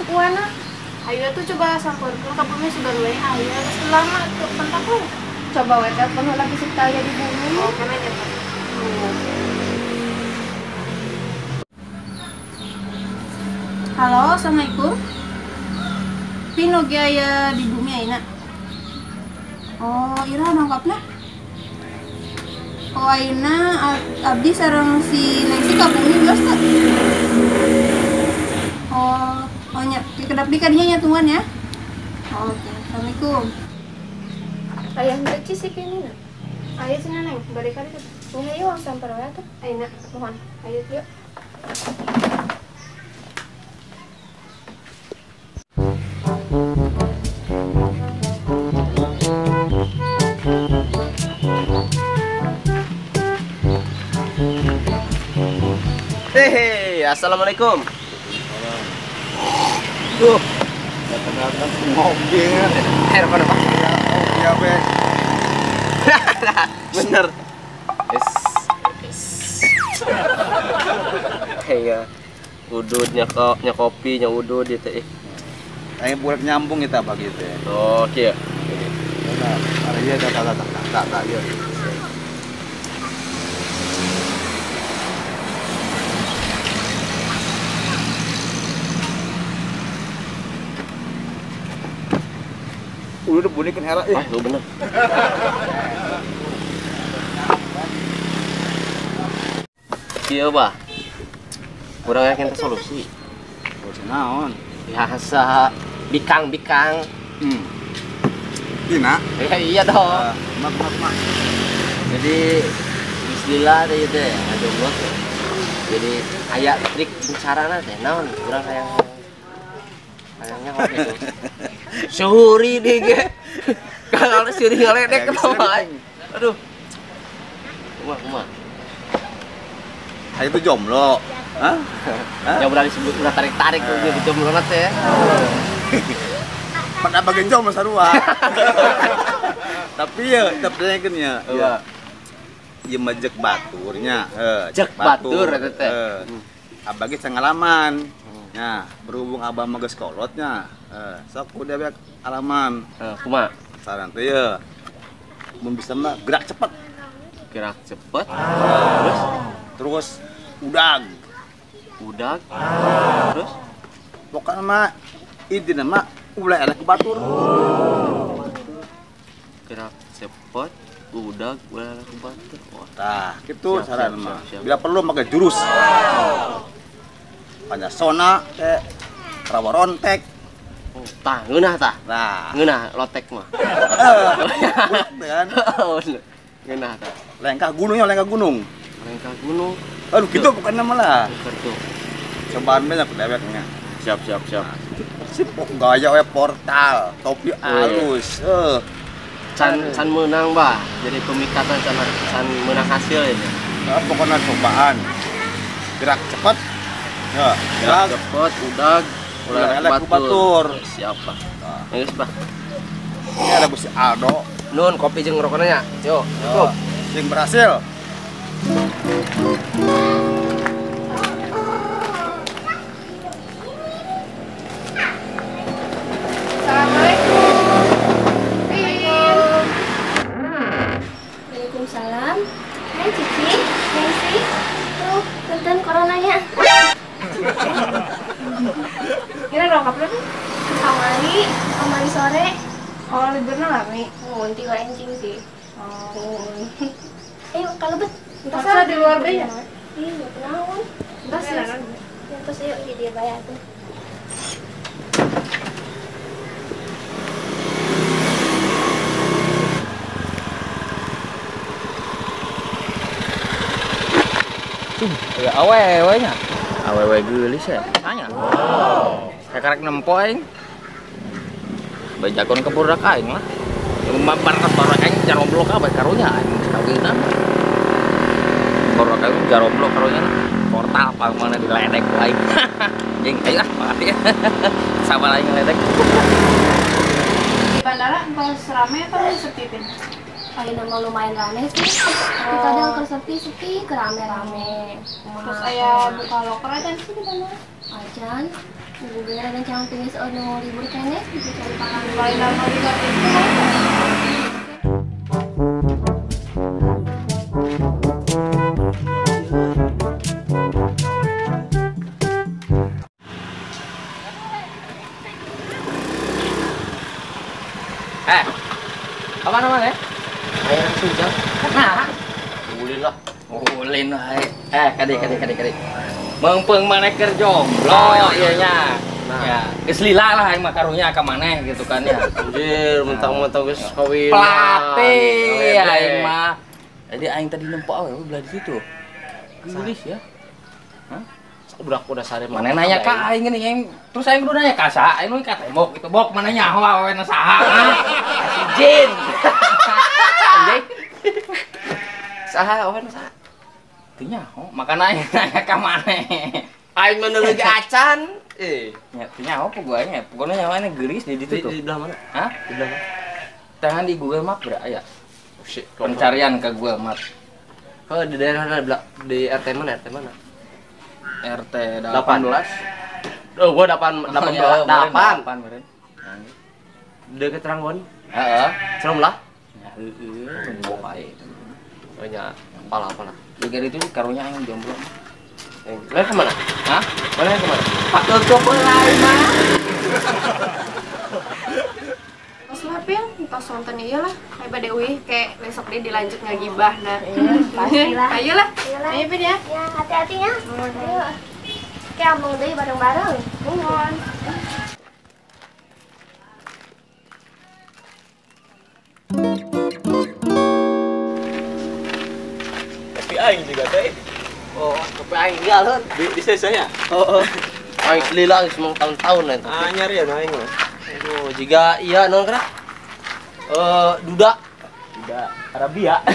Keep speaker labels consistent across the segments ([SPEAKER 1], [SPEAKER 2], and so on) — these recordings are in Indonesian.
[SPEAKER 1] Wana, ayo tuh coba sampeurkeun ka bumi sudah we aya geus lama tuh kontak we.
[SPEAKER 2] Coba we telepon lagi sekali di bumi.
[SPEAKER 1] Oh, kana nya. Halo, assalamualaikum. Pino ge aya di bumi ayeuna. Oh, ira nangkapna. Oh, ayeuna abdi sareng si Nengsi ka bumi geus teh. Oh nya, kedap di kadinya nya tungguan ya. Oh, oke, assalamualaikum.
[SPEAKER 2] Ayah ndeci sih kini na.
[SPEAKER 1] Ayo cenah Neng, bari kali tuh.
[SPEAKER 2] Nya yuk samper we tuh.
[SPEAKER 1] Ayeuna, mohon. Ayo yuk.
[SPEAKER 3] Hehe, assalamualaikum.
[SPEAKER 4] Tuh, datang-datang mobil.
[SPEAKER 3] Air apa Pak?
[SPEAKER 4] Ya, be.
[SPEAKER 3] Bener. Hei ya, udud kopi nya udud itu.
[SPEAKER 4] Ayo buat nyambung kita begitu ya.
[SPEAKER 3] Oke ya.
[SPEAKER 4] Nah, hari ini tak ya. Udah bunyi kan era
[SPEAKER 3] Ah, lu bener. Iya, Bah. Kurang yakin solusi.
[SPEAKER 4] Oh, naon?
[SPEAKER 3] Biasa bikang.
[SPEAKER 4] Dina?
[SPEAKER 3] Ya, iya dong.
[SPEAKER 4] Mak.
[SPEAKER 3] Jadi bismillah deh itu ya, ada buat. Jadi aya trik carana teh naon kurang kayaknya kok gitu. Syuri deh ge. Kalau syuri ngeledek ke bawah. Aduh. Kumah.
[SPEAKER 4] Ayo itu jomblo. Hah?
[SPEAKER 3] Ya udah disebut udah tarik-tarik tuh di jomblo teh.
[SPEAKER 4] Pada bagian jomblo sarua. Tapi ya, kan ya. Ya. Ieu mah jek baturnya,
[SPEAKER 3] Jek batur eta teh.
[SPEAKER 4] Abah ge pengalaman. Nah, berhubung abah mah geus kolotnya, sok udah beak alaman.
[SPEAKER 3] Kumaha?
[SPEAKER 4] Saran teh ya. Mun bisa mah gerak cepet.
[SPEAKER 3] Gerak cepet.
[SPEAKER 4] Terus udag.
[SPEAKER 3] Terus
[SPEAKER 4] Pokoknya mah intina mah ulah elek ke batur.
[SPEAKER 3] gerak cepet, udah batur.
[SPEAKER 4] Tah, gitu
[SPEAKER 3] Siap,
[SPEAKER 4] saran
[SPEAKER 3] siap,
[SPEAKER 4] mah.
[SPEAKER 3] siap.
[SPEAKER 4] Bila perlu pakai jurus. Panjasona teh rawa rontek.
[SPEAKER 3] Tah, ngeunah tah.
[SPEAKER 4] Nah,
[SPEAKER 3] Ngeunah lotek mah.
[SPEAKER 4] bulat kan.
[SPEAKER 3] Ngeunah tah.
[SPEAKER 4] Lengkah gunung.
[SPEAKER 3] Lengkah gunung.
[SPEAKER 4] Aduh, gitu bukan nama lah.
[SPEAKER 3] Kertu.
[SPEAKER 4] Cobaan banyak deweknya.
[SPEAKER 3] Siap.
[SPEAKER 4] Sip gaya we portal, topi halus.
[SPEAKER 3] Can menang, Bah. Jadi pemikatan can menang hasil ini.
[SPEAKER 4] Pokoknya cobaan. Gerak cepat. Ya,
[SPEAKER 3] Gerak
[SPEAKER 4] gerak.
[SPEAKER 3] cepet, udah
[SPEAKER 4] Elek batur.
[SPEAKER 3] Siap, Bah. Geus, Bah.
[SPEAKER 4] Ini ada Gusti Aldo.
[SPEAKER 3] Nun kopi jeung ngerokona nya. Yo, cukup.
[SPEAKER 4] Sing berhasil.
[SPEAKER 1] Assalamualaikum.
[SPEAKER 2] Waalaikumsalam. Hai Cici, Nancy. Tuh, punten coronanya.
[SPEAKER 1] Kira rongkap lu nih?
[SPEAKER 2] Kamari sore.
[SPEAKER 1] Oh, liburna lami.
[SPEAKER 2] Ngunti wae encing sih.
[SPEAKER 1] Oh.
[SPEAKER 2] Kalau bet.
[SPEAKER 1] Masa di luar deh ya?
[SPEAKER 2] Ih, enggak kenaon.
[SPEAKER 1] Entas ya.
[SPEAKER 2] Ya terus yuk di dia bayar tuh.
[SPEAKER 5] Ya awewe nya. Awewe geulis ya. Tanya. Kayak karek nempo aing. Bajakon ke budak aing lah. Barkas baru aing jaromblo ka bae karunya aing kawinan. Baru aing jaromblo karunya portal pamana diledek aing. Jeung ayo makasih ya. Sabar aing ngeledek.
[SPEAKER 1] Di bandara pas rame atau sepi Pin?
[SPEAKER 2] Paling memang lumayan rame sih. Kadang ke sepi ke rame-rame.
[SPEAKER 1] Terus ayah buka loker aja sih di bandara.
[SPEAKER 2] Ajan. Ibu gue ada camping seorang libur kene, bisa cari pakan.
[SPEAKER 1] Lain nama juga itu.
[SPEAKER 5] Apa namanya?
[SPEAKER 3] Air sujak.
[SPEAKER 5] Nah,
[SPEAKER 3] Ulin lah.
[SPEAKER 5] ulin wae. Kade. Mengpeung maneh keur jomblo ieu nya.
[SPEAKER 3] Nah.
[SPEAKER 5] Ya, geus lila lah aing mah karunya ka maneh gitu kan ya.
[SPEAKER 3] Anjir, mentang-mentang geus kawin.
[SPEAKER 5] Pelatih aing mah. Jadi aing tadi nempo awe belah di situ. Gelis ya.
[SPEAKER 3] Udah sare
[SPEAKER 5] Mana nanya ka aing gini aing terus aing kudu nanya ka sa aing nu ka tembok gitu bok mana nyaho awe na saha si jin anjing saha awe na saha teu nyaho makana aing nanya ka maneh
[SPEAKER 3] aing mah lagi acan.
[SPEAKER 5] nya teu nyaho pokoknya nya pokona nyaho ane geulis di ditu tuh
[SPEAKER 3] Di belah mana?
[SPEAKER 5] hah
[SPEAKER 3] Di belah mana?
[SPEAKER 5] tangan di Google Map ber aya
[SPEAKER 3] Oh shit.
[SPEAKER 5] pencarian ke Google Map
[SPEAKER 3] Oh, di daerah mana? Di RT mana? RT mana?
[SPEAKER 5] RT 18
[SPEAKER 3] Oh, gua 8
[SPEAKER 5] meureun
[SPEAKER 3] Deket Ranggon.
[SPEAKER 5] heeh
[SPEAKER 3] Serem lah.
[SPEAKER 5] ya heueuh bok ae
[SPEAKER 3] Oh nya, apalah.
[SPEAKER 5] Juga itu karunya aing jomblo.
[SPEAKER 3] Lah kemana?
[SPEAKER 5] Hah?
[SPEAKER 3] Mana kemana?
[SPEAKER 5] Pak tutup lain mah.
[SPEAKER 1] Tos lah Pil, tos nonton iya lah. Kayak Badewi, kayak besok dia dilanjut ngagibah nah.
[SPEAKER 2] Pastilah.
[SPEAKER 1] Ayolah.
[SPEAKER 2] Iyalah.
[SPEAKER 1] Ayo Pil ya.
[SPEAKER 2] Ya, hati-hati ya. Ayo. Kayak ambung deui bareng-bareng.
[SPEAKER 1] Mohon.
[SPEAKER 4] Tapi aing juga teh.
[SPEAKER 3] Oh, tapi aing galon.
[SPEAKER 4] Di saya.
[SPEAKER 3] Oh. Aing lila geus mong tahun-tahun nanti.
[SPEAKER 4] Anyar ya aing mah.
[SPEAKER 3] Aduh, jika iya non kena. Duda.
[SPEAKER 4] Tidak Arabia.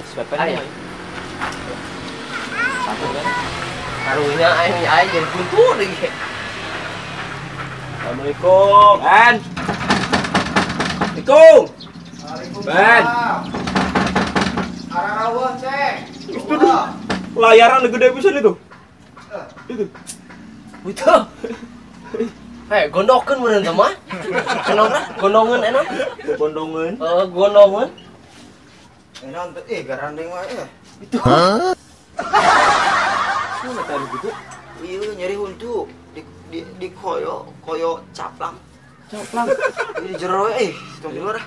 [SPEAKER 4] Siapa
[SPEAKER 3] Ayah.
[SPEAKER 4] nih?
[SPEAKER 3] Satu kan. Karunya aing jadi buntu lagi.
[SPEAKER 4] Assalamualaikum. Ben. Assalamualaikum. Ben.
[SPEAKER 6] Ararawah cek.
[SPEAKER 4] Layaran gede bisa itu. Itu.
[SPEAKER 3] Itu. Gondokeun meureun teh mah. Enong gondongeun enong.
[SPEAKER 4] Bondongan.
[SPEAKER 3] Gondongeun.
[SPEAKER 6] Enak tuh, garandeng wae ya.
[SPEAKER 4] Mana tadi gitu?
[SPEAKER 6] Iya nyari huntu di koyo caplang.
[SPEAKER 3] Coplang.
[SPEAKER 6] Di jero tong di luar.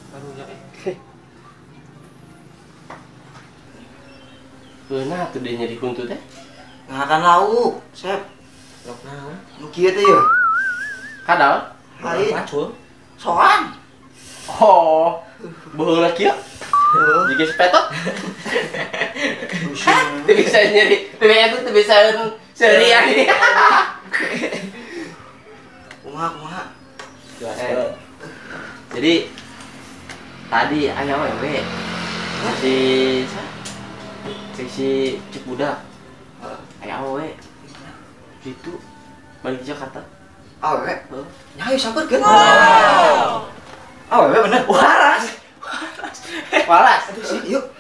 [SPEAKER 3] Karunya Beuna tuh dia nyari kuntu teh.
[SPEAKER 6] Ngakan lauk, Sep.
[SPEAKER 3] Lok naon?
[SPEAKER 6] Nu kieu teh ya.
[SPEAKER 3] Kadal.
[SPEAKER 6] Lain.
[SPEAKER 3] Macul.
[SPEAKER 6] Soan.
[SPEAKER 3] Oh. Baheula kieu.
[SPEAKER 6] Heuh.
[SPEAKER 3] Jika sepetot. Tuh bisa nyari. Tuh bisa seharian.
[SPEAKER 6] Kumaha.
[SPEAKER 3] Jadi tadi aya wewe si cik budak aya awewe gitu balik ke Jakarta.
[SPEAKER 6] Awewe.
[SPEAKER 3] Heeh.
[SPEAKER 6] Nyai sabarkeun.
[SPEAKER 3] Wow.
[SPEAKER 6] Awewe bener.
[SPEAKER 3] Waras.
[SPEAKER 6] Aduh sih, yuk.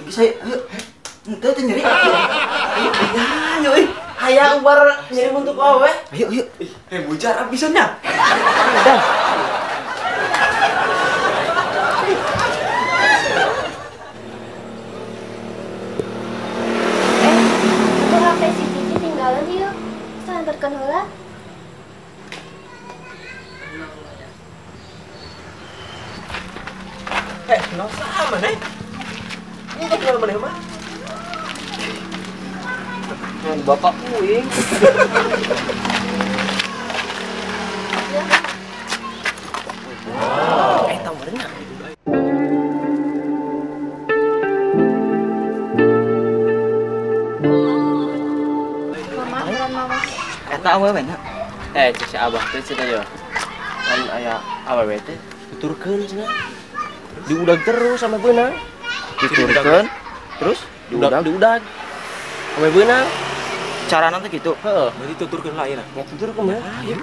[SPEAKER 6] Bisa yuk. Henteu teh nyeri. Ayo, euy.
[SPEAKER 3] Hayang bar nyari untuk awewe.
[SPEAKER 6] Ayo. Bujar abisannya.
[SPEAKER 2] Itu HP si Cici tinggalan yuk. Santerkeun heula.
[SPEAKER 3] Kenal sama nih? Ini kenal mana mah? Bapak puing. Tahu berenang.
[SPEAKER 6] Eta awewe na.
[SPEAKER 3] Cek si abah teh cenah ya. Kan aya awewe teh tuturkeun cenah. Diudag terus sama beunang.
[SPEAKER 6] Diturkeun. Terus
[SPEAKER 3] Diudag. Sama beunang.
[SPEAKER 6] carana teh kitu.
[SPEAKER 3] Heeh.
[SPEAKER 4] Berarti tuturkeun lain.
[SPEAKER 3] Ya tuturkeun ya. Ayo.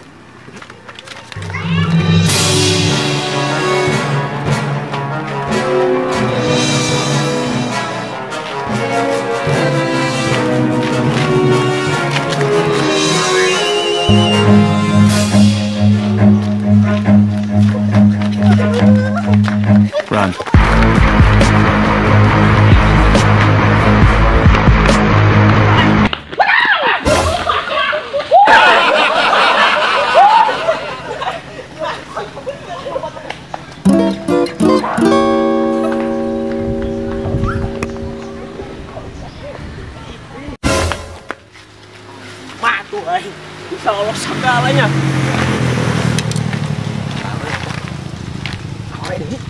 [SPEAKER 3] Insya Allah segalanya.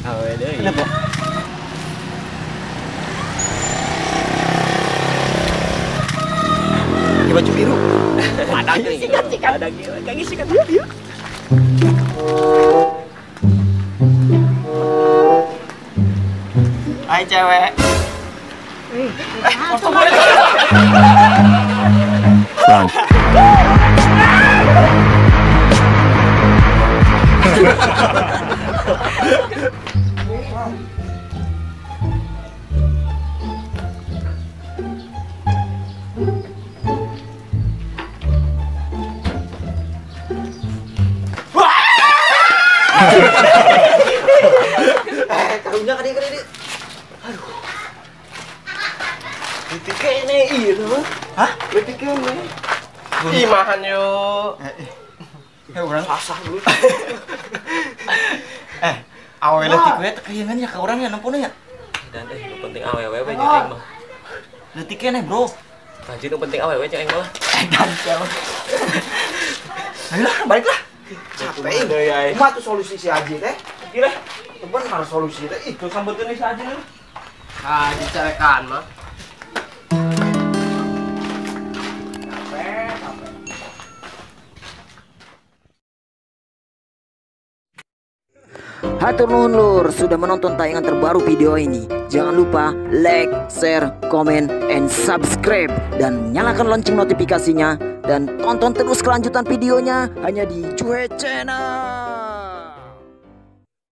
[SPEAKER 3] Awe deh.
[SPEAKER 6] Kenapa? Pakai baju biru.
[SPEAKER 3] Ada sikat. Ada kaki sikat dia. Hai cewek.
[SPEAKER 6] Karunya kan ini.
[SPEAKER 3] Titik ini itu.
[SPEAKER 6] Hah?
[SPEAKER 3] Titik ini. Imahan yuk.
[SPEAKER 6] Orang
[SPEAKER 3] Sasah dulu.
[SPEAKER 6] awal letik gue tekayangan ya ke orang ya nampunnya ya.
[SPEAKER 3] Dan penting awewe we jeung mah.
[SPEAKER 6] Letiknya nih bro.
[SPEAKER 3] Anjir nu penting awewe jeung mah.
[SPEAKER 6] Ayolah baliklah.
[SPEAKER 3] Capek deui ai.
[SPEAKER 6] Kumaha tuh solusi si Aji teh?
[SPEAKER 3] Gila.
[SPEAKER 6] Teban harus solusi teh. Ih,
[SPEAKER 3] Tuh sambeutkeun ni saja lu. Ah, dicarekan mah.
[SPEAKER 7] Hatur nuhun lur sudah menonton tayangan terbaru video ini. Jangan lupa like, share, comment, and subscribe. Dan nyalakan lonceng notifikasinya. Dan tonton terus kelanjutan videonya hanya di Cuhe Channel.